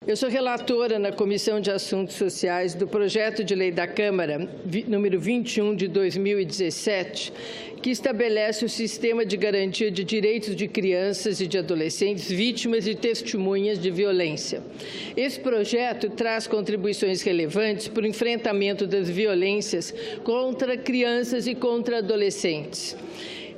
Eu sou relatora na Comissão de Assuntos Sociais do projeto de lei da Câmara, número 21 de 2017, que estabelece o sistema de garantia de direitos de crianças e de adolescentes vítimas e testemunhas de violência. Esse projeto traz contribuições relevantes para o enfrentamento das violências contra crianças e contra adolescentes.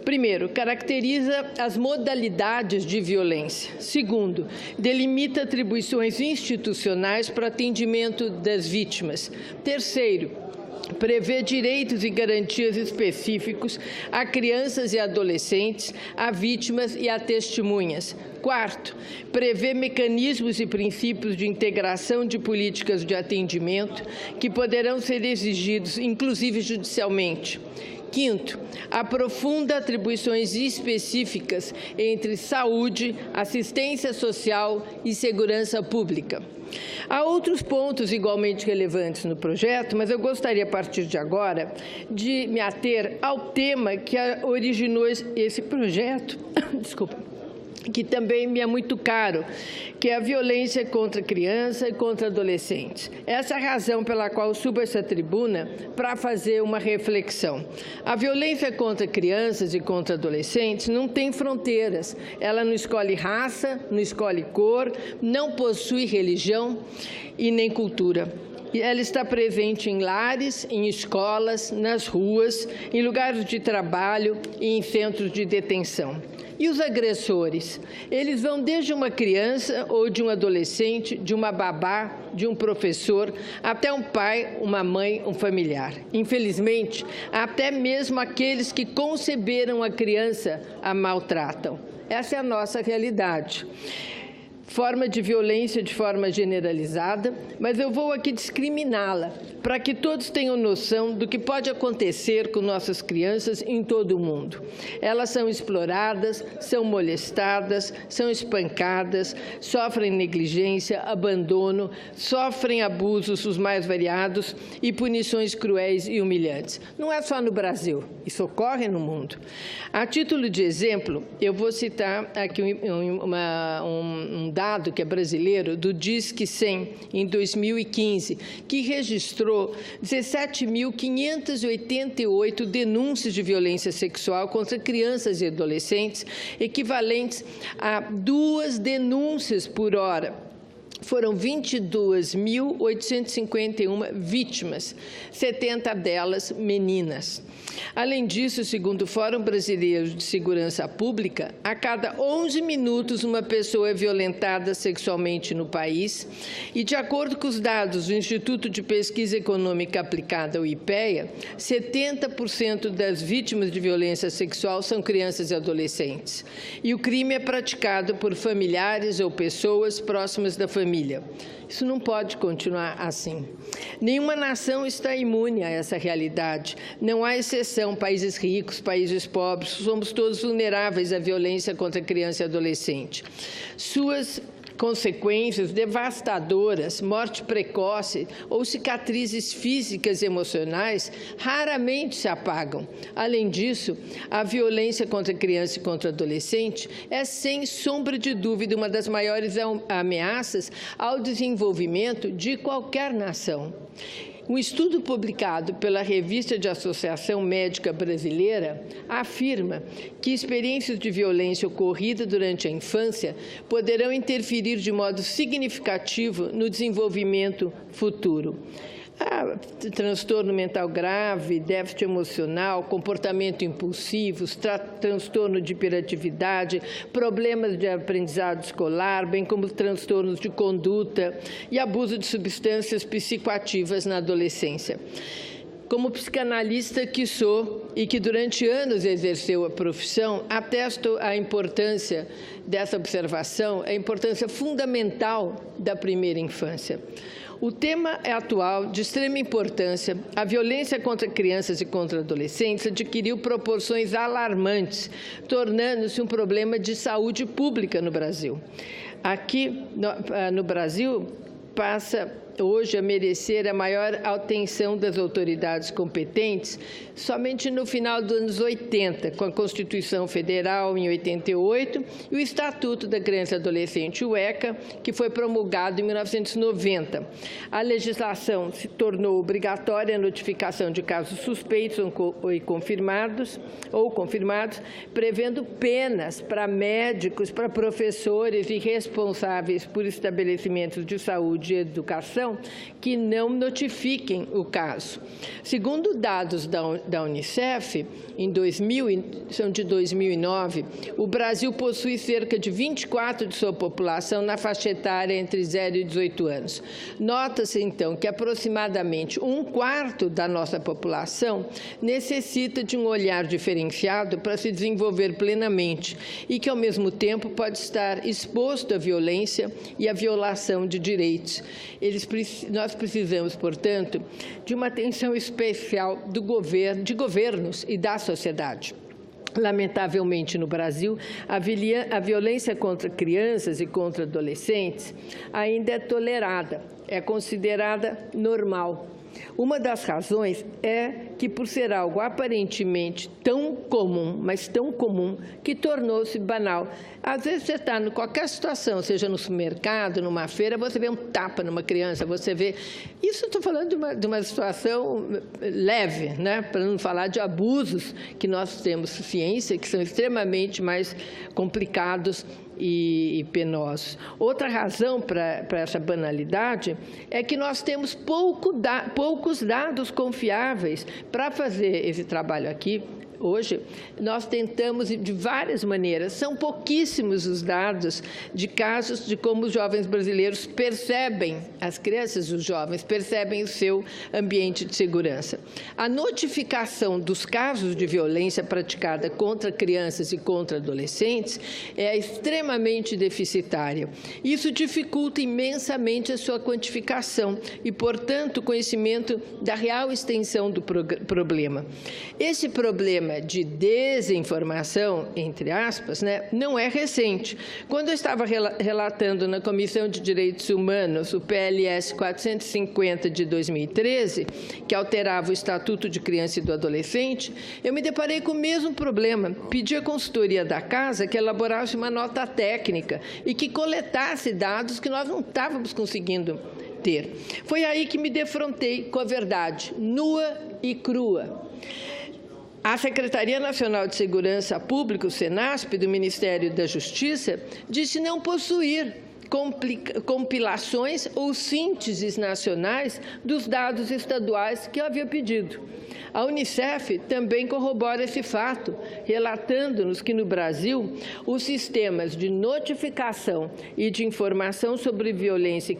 Primeiro, caracteriza as modalidades de violência. Segundo, delimita atribuições institucionais para o atendimento das vítimas. Terceiro, prevê direitos e garantias específicos a crianças e adolescentes, a vítimas e a testemunhas. Quarto, prevê mecanismos e princípios de integração de políticas de atendimento que poderão ser exigidos, inclusive judicialmente. Quinto, aprofunda atribuições específicas entre saúde, assistência social e segurança pública. Há outros pontos igualmente relevantes no projeto, mas eu gostaria, a partir de agora, de me ater ao tema que originou esse projeto, desculpa, que também me é muito caro, que é a violência contra criança e contra adolescentes. Essa é a razão pela qual subo essa tribuna para fazer uma reflexão. A violência contra crianças e contra adolescentes não tem fronteiras. Ela não escolhe raça, não escolhe cor, não possui religião e nem cultura. Ela está presente em lares, em escolas, nas ruas, em lugares de trabalho e em centros de detenção. E os agressores? Eles vão desde uma criança ou de um adolescente, de uma babá, de um professor, até um pai, uma mãe, um familiar. Infelizmente, até mesmo aqueles que conceberam a criança a maltratam. Essa é a nossa realidade. Forma de violência de forma generalizada, mas eu vou aqui discriminá-la, para que todos tenham noção do que pode acontecer com nossas crianças em todo o mundo. Elas são exploradas, são molestadas, são espancadas, sofrem negligência, abandono, sofrem abusos os mais variados e punições cruéis e humilhantes. Não é só no Brasil, isso ocorre no mundo. A título de exemplo, eu vou citar aqui um dado que é brasileiro, do Disque 100, em 2015, que registrou 17.588 denúncias de violência sexual contra crianças e adolescentes, equivalentes a 2 denúncias por hora. Foram 22.851 vítimas, 70 delas meninas. Além disso, segundo o Fórum Brasileiro de Segurança Pública, a cada 11 minutos uma pessoa é violentada sexualmente no país e, de acordo com os dados do Instituto de Pesquisa Econômica Aplicada, o IPEA, 70% das vítimas de violência sexual são crianças e adolescentes. E o crime é praticado por familiares ou pessoas próximas da família. Isso não pode continuar assim. Nenhuma nação está imune a essa realidade. Não há exceção, países ricos, países pobres, somos todos vulneráveis à violência contra criança e adolescente. Suas consequências devastadoras, morte precoce ou cicatrizes físicas e emocionais raramente se apagam. Além disso, a violência contra criança e contra adolescente é, sem sombra de dúvida, uma das maiores ameaças ao desenvolvimento de qualquer nação. Um estudo publicado pela Revista de Associação Médica Brasileira afirma que experiências de violência ocorrida durante a infância poderão interferir de modo significativo no desenvolvimento futuro. Transtorno mental grave, déficit emocional, comportamento impulsivo, transtorno de hiperatividade, problemas de aprendizado escolar, bem como transtornos de conduta e abuso de substâncias psicoativas na adolescência. Como psicanalista que sou e que durante anos exerceu a profissão, atesto a importância dessa observação, a importância fundamental da primeira infância. O tema é atual, de extrema importância. A violência contra crianças e contra adolescentes adquiriu proporções alarmantes, tornando-se um problema de saúde pública no Brasil. Aqui, no Brasil, passa hoje a merecer a maior atenção das autoridades competentes somente no final dos anos 80, com a Constituição Federal em 88 e o Estatuto da Criança e Adolescente, o ECA, que foi promulgado em 1990. A legislação se tornou obrigatória a notificação de casos suspeitos ou confirmados, prevendo penas para médicos, para professores e responsáveis por estabelecimentos de saúde e educação que não notifiquem o caso. Segundo dados da Unicef, são de 2009, o Brasil possui cerca de 24% de sua população na faixa etária entre 0 e 18 anos. Nota-se, então, que aproximadamente 1/4 da nossa população necessita de um olhar diferenciado para se desenvolver plenamente e que, ao mesmo tempo, pode estar exposto à violência e à violação de direitos. Nós precisamos, portanto, de uma atenção especial de governos e da sociedade. Lamentavelmente, no Brasil, a violência contra crianças e contra adolescentes ainda é tolerada, é considerada normal. Uma das razões é que, por ser algo aparentemente tão comum, mas tão comum, que tornou-se banal. Às vezes você está em qualquer situação, seja no supermercado, numa feira, você vê um tapa numa criança, você vê... Isso eu estou falando de uma situação leve, né? Para não falar de abusos que nós temos ciência, que são extremamente mais complicados e penosos. Outra razão para essa banalidade é que nós temos poucos dados confiáveis para fazer esse trabalho aqui. Hoje, nós tentamos de várias maneiras, são pouquíssimos os dados de casos de como os jovens brasileiros percebem, as crianças e os jovens percebem o seu ambiente de segurança. A notificação dos casos de violência praticada contra crianças e contra adolescentes é extremamente deficitária. Isso dificulta imensamente a sua quantificação e, portanto, o conhecimento da real extensão do problema. Esse problema de desinformação, entre aspas, né, não é recente. Quando eu estava relatando na Comissão de Direitos Humanos o PLS 450 de 2013, que alterava o Estatuto de Criança e do Adolescente, eu me deparei com o mesmo problema. Pedi à consultoria da Casa que elaborasse uma nota técnica e que coletasse dados que nós não estávamos conseguindo ter. Foi aí que me defrontei com a verdade, nua e crua. A Secretaria Nacional de Segurança Pública, o SENASP, do Ministério da Justiça, disse não possuir compilações ou sínteses nacionais dos dados estaduais que eu havia pedido. A Unicef também corrobora esse fato, relatando-nos que, no Brasil, os sistemas de notificação e de informação sobre violência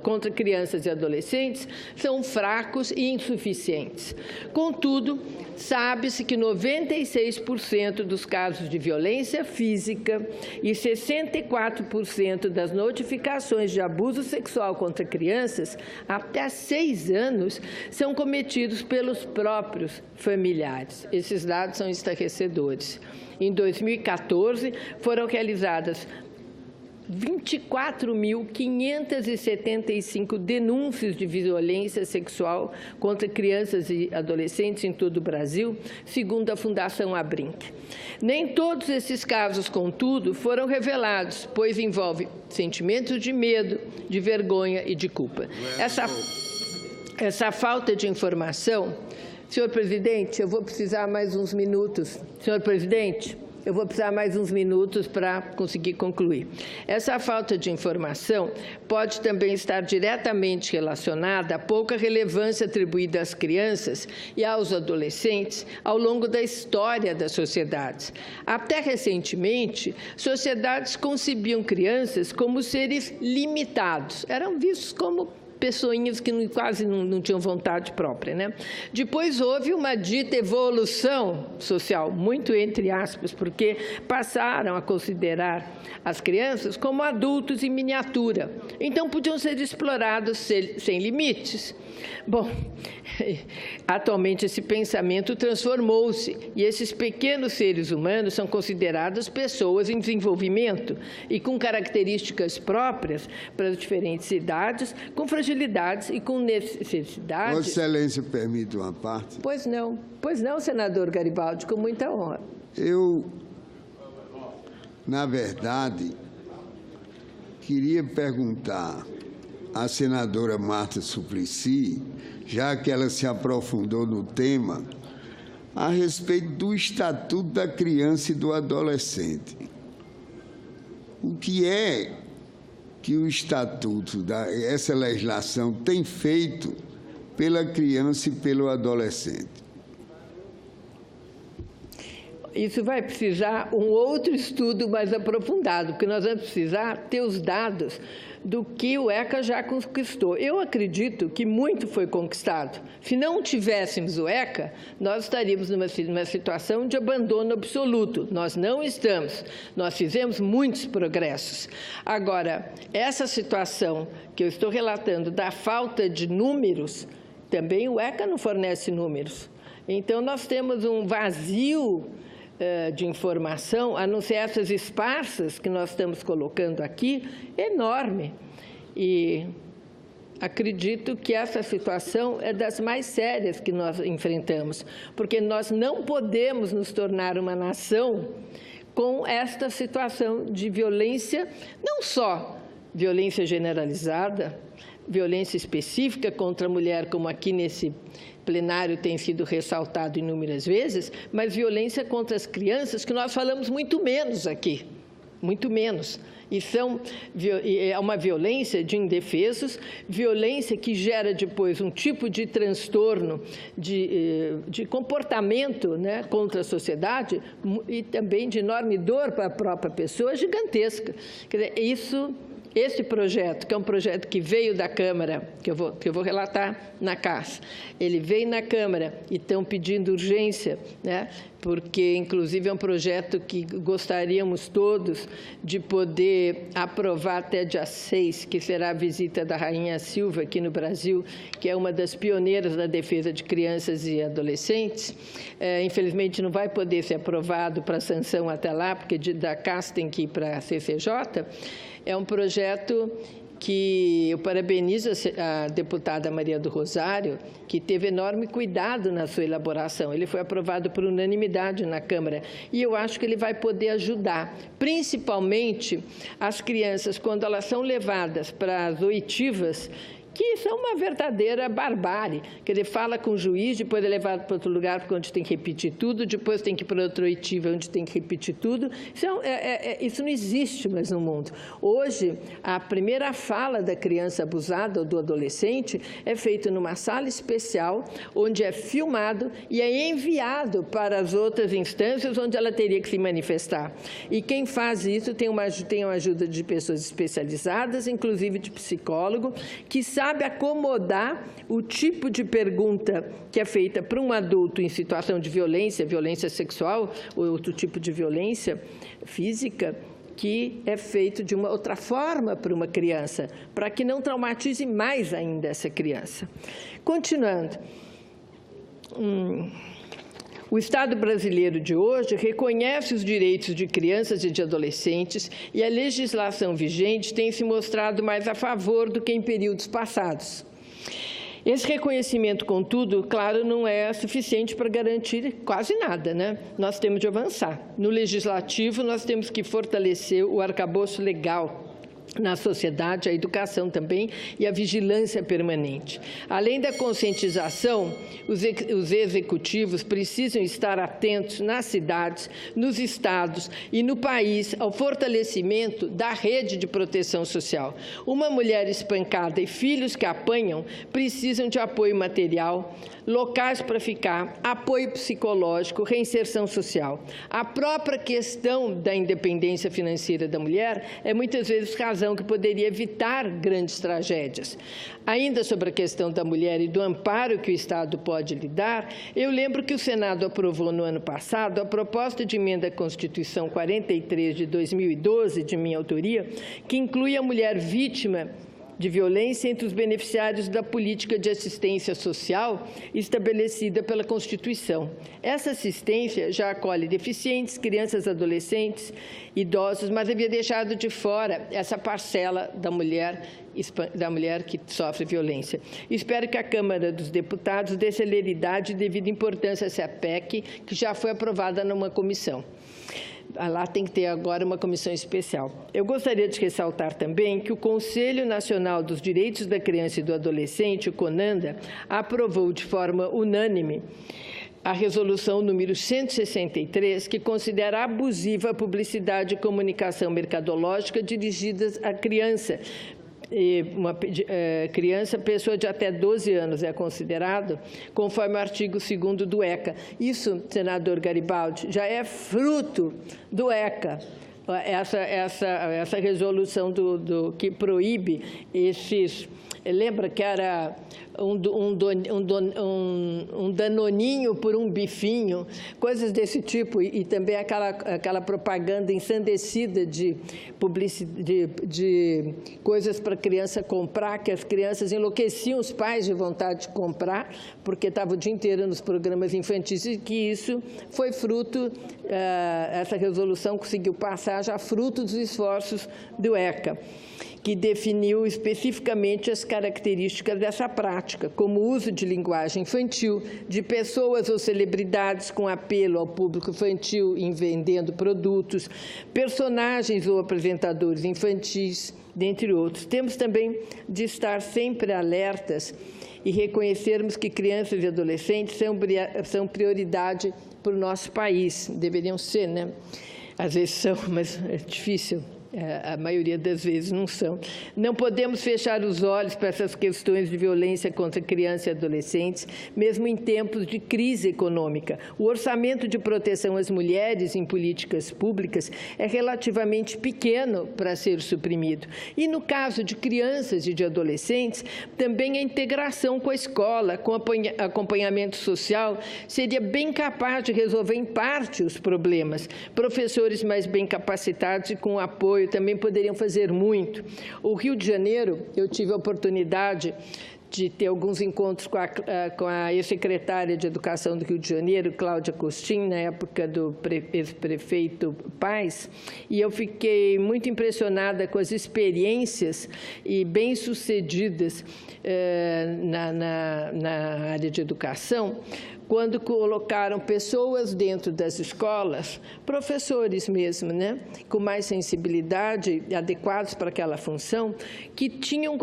contra crianças e adolescentes são fracos e insuficientes. Contudo, sabe-se que 96% dos casos de violência física e 64% das notificações de abuso sexual contra crianças até 6 anos são cometidos pelos próprios familiares. Esses dados são estarrecedores. Em 2014, foram realizadas 24.575 denúncias de violência sexual contra crianças e adolescentes em todo o Brasil, segundo a Fundação Abrinq. Nem todos esses casos, contudo, foram revelados, pois envolve sentimentos de medo, de vergonha e de culpa. Essa falta de informação... Senhor presidente, eu vou precisar mais uns minutos. Senhor presidente, eu vou precisar mais uns minutos para conseguir concluir. Essa falta de informação pode também estar diretamente relacionada à pouca relevância atribuída às crianças e aos adolescentes ao longo da história das sociedades. Até recentemente, sociedades concebiam crianças como seres limitados, eram vistos como pessoinhas que quase não tinham vontade própria, né? Depois houve uma dita evolução social, muito entre aspas, porque passaram a considerar as crianças como adultos em miniatura. Então, podiam ser explorados sem limites. Bom, atualmente esse pensamento transformou-se e esses pequenos seres humanos são considerados pessoas em desenvolvimento e com características próprias para as diferentes idades, com fragilidade fragilidades e com necessidades... Vossa Excelência permite uma parte? Pois não, senador Garibaldi, com muita honra. Eu, na verdade, queria perguntar à senadora Marta Suplicy, já que ela se aprofundou no tema, a respeito do Estatuto da Criança e do Adolescente. O que é que o Estatuto, essa legislação, tem feito pela criança e pelo adolescente? Isso vai precisar um outro estudo mais aprofundado, porque nós vamos precisar ter os dados do que o ECA já conquistou. Eu acredito que muito foi conquistado. Se não tivéssemos o ECA, nós estaríamos numa situação de abandono absoluto. Nós não estamos. Nós fizemos muitos progressos. Agora, essa situação que eu estou relatando da falta de números, também o ECA não fornece números. Então, nós temos um vazio de informação, a não ser essas esparsas que nós estamos colocando aqui, enorme. E acredito que essa situação é das mais sérias que nós enfrentamos, porque nós não podemos nos tornar uma nação com esta situação de violência, não só violência generalizada, violência específica contra a mulher, como aqui nesse plenário tem sido ressaltado inúmeras vezes, mas violência contra as crianças, que nós falamos muito menos aqui, muito menos. E é uma violência de indefesos, violência que gera depois um tipo de transtorno de comportamento, né, contra a sociedade e também de enorme dor para a própria pessoa, gigantesca. Quer dizer, esse projeto, que é um projeto que veio da Câmara, que eu vou relatar na CAS, ele veio na Câmara e estão pedindo urgência, né? Porque, inclusive, é um projeto que gostaríamos todos de poder aprovar até dia 6, que será a visita da Rainha Silva aqui no Brasil, que é uma das pioneiras da defesa de crianças e adolescentes. Infelizmente, não vai poder ser aprovado para sanção até lá, porque da CAS tem que ir para a CCJ. É um projeto que eu parabenizo a deputada Maria do Rosário, que teve enorme cuidado na sua elaboração. Ele foi aprovado por unanimidade na Câmara e eu acho que ele vai poder ajudar, principalmente as crianças, quando elas são levadas para as oitivas, que são uma verdadeira barbárie. Quer dizer, fala com o juiz, depois é levado para outro lugar onde tem que repetir tudo, depois tem que ir para outra oitiva onde tem que repetir tudo. Isso não existe mais no mundo. Hoje, a primeira fala da criança abusada ou do adolescente é feita numa sala especial, onde é filmado e é enviado para as outras instâncias onde ela teria que se manifestar. E quem faz isso tem uma ajuda de pessoas especializadas, inclusive de psicólogo, que sabe acomodar o tipo de pergunta que é feita para um adulto em situação de violência sexual ou outro tipo de violência física, que é feito de uma outra forma para uma criança, para que não traumatize mais ainda essa criança. Continuando. O Estado brasileiro de hoje reconhece os direitos de crianças e de adolescentes e a legislação vigente tem se mostrado mais a favor do que em períodos passados. Esse reconhecimento, contudo, claro, não é suficiente para garantir quase nada, né? Nós temos de avançar. No legislativo, nós temos que fortalecer o arcabouço legal na sociedade, a educação também e a vigilância permanente. Além da conscientização, os executivos precisam estar atentos nas cidades, nos estados e no país ao fortalecimento da rede de proteção social. Uma mulher espancada e filhos que apanham precisam de apoio material, locais para ficar, apoio psicológico, reinserção social. A própria questão da independência financeira da mulher é muitas vezes razão que poderia evitar grandes tragédias. Ainda sobre a questão da mulher e do amparo que o Estado pode lhe dar, eu lembro que o Senado aprovou no ano passado a proposta de emenda à Constituição 43 de 2012, de minha autoria, que inclui a mulher vítima de violência entre os beneficiários da política de assistência social estabelecida pela Constituição. Essa assistência já acolhe deficientes, crianças, adolescentes, idosos, mas havia deixado de fora essa parcela da mulher que sofre violência. Espero que a Câmara dos Deputados dê celeridade e devida importância a essa PEC, que já foi aprovada numa comissão. Lá tem que ter agora uma comissão especial. Eu gostaria de ressaltar também que o Conselho Nacional dos Direitos da Criança e do Adolescente, o CONANDA, aprovou de forma unânime a resolução número 163, que considera abusiva a publicidade e comunicação mercadológica dirigidas à criança. Uma criança, pessoa de até 12 anos é considerado, conforme o artigo 2º do ECA. Isso, senador Garibaldi, já é fruto do ECA. Essa resolução que proíbe esses... Lembra que era um danoninho por um bifinho, coisas desse tipo, e também aquela propaganda ensandecida de coisas para a criança comprar, que as crianças enlouqueciam os pais de vontade de comprar, porque estavam o dia inteiro nos programas infantis, e que isso foi fruto, essa resolução conseguiu passar já fruto dos esforços do ECA, que definiu especificamente as características dessa prática, como o uso de linguagem infantil, de pessoas ou celebridades com apelo ao público infantil em vendendo produtos, personagens ou apresentadores infantis, dentre outros. Temos também de estar sempre alertas e reconhecermos que crianças e adolescentes são prioridade para o nosso país. Deveriam ser, né? Às vezes são, mas é difícil. A maioria das vezes não são. Não podemos fechar os olhos para essas questões de violência contra crianças e adolescentes, mesmo em tempos de crise econômica. O orçamento de proteção às mulheres em políticas públicas é relativamente pequeno para ser suprimido. E, no caso de crianças e de adolescentes, também a integração com a escola, com acompanhamento social, seria bem capaz de resolver, em parte, os problemas. Professores mais bem capacitados e com apoio também poderiam fazer muito. O Rio de Janeiro, eu tive a oportunidade de ter alguns encontros com a ex-secretária de Educação do Rio de Janeiro, Cláudia Costin, na época do ex-prefeito Paes, e eu fiquei muito impressionada com as experiências e bem-sucedidas na área de educação, quando colocaram pessoas dentro das escolas, professores mesmo, né, com mais sensibilidade, adequados para aquela função, que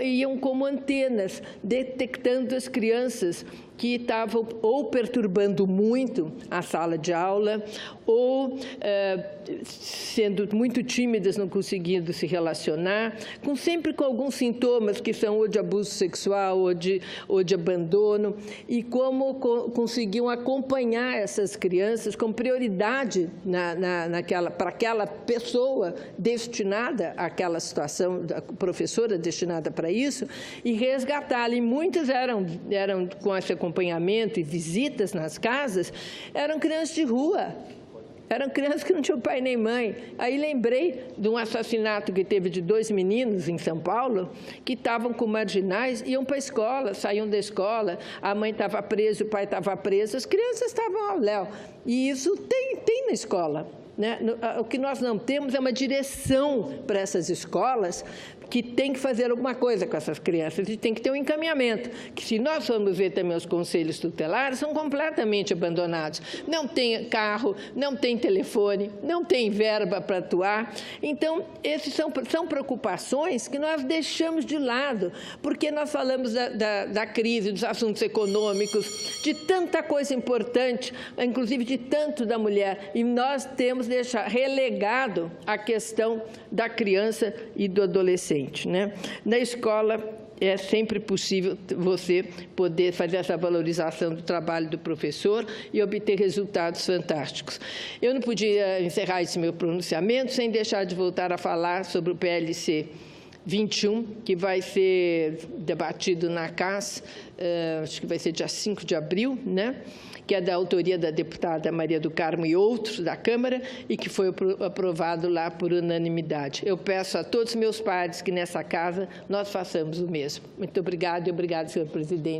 iam como antenas, detectando as crianças que estavam ou perturbando muito a sala de aula, ou sendo muito tímidas, não conseguindo se relacionar, sempre com alguns sintomas que são ou de abuso sexual ou de abandono, e como conseguiam acompanhar essas crianças com prioridade para aquela pessoa destinada àquela situação, a professora destinada para isso, e resgatá-la. E muitas eram com esse acompanhamento e visitas nas casas, eram crianças de rua. Eram crianças que não tinham pai nem mãe. Aí lembrei de um assassinato que teve de 2 meninos em São Paulo, que estavam com marginais, iam para a escola, saíam da escola, a mãe estava presa, o pai estava preso, as crianças estavam ao léu. E isso tem na escola, né? O que nós não temos é uma direção para essas escolas, que tem que fazer alguma coisa com essas crianças, e tem que ter um encaminhamento, que se nós formos ver também os conselhos tutelares, são completamente abandonados. Não tem carro, não tem telefone, não tem verba para atuar. Então, essas são preocupações que nós deixamos de lado, porque nós falamos da crise, dos assuntos econômicos, de tanta coisa importante, inclusive de tanto da mulher, e nós temos relegado a questão da criança e do adolescente. Né? Na escola, é sempre possível você poder fazer essa valorização do trabalho do professor e obter resultados fantásticos. Eu não podia encerrar esse meu pronunciamento sem deixar de voltar a falar sobre o PLC 21, que vai ser debatido na CAS, acho que vai ser dia 5 de abril, né? Que é da autoria da deputada Maria do Carmo e outros da Câmara, e que foi aprovado lá por unanimidade. Eu peço a todos os meus pares que nessa casa nós façamos o mesmo. Muito obrigada e obrigado, senhor presidente.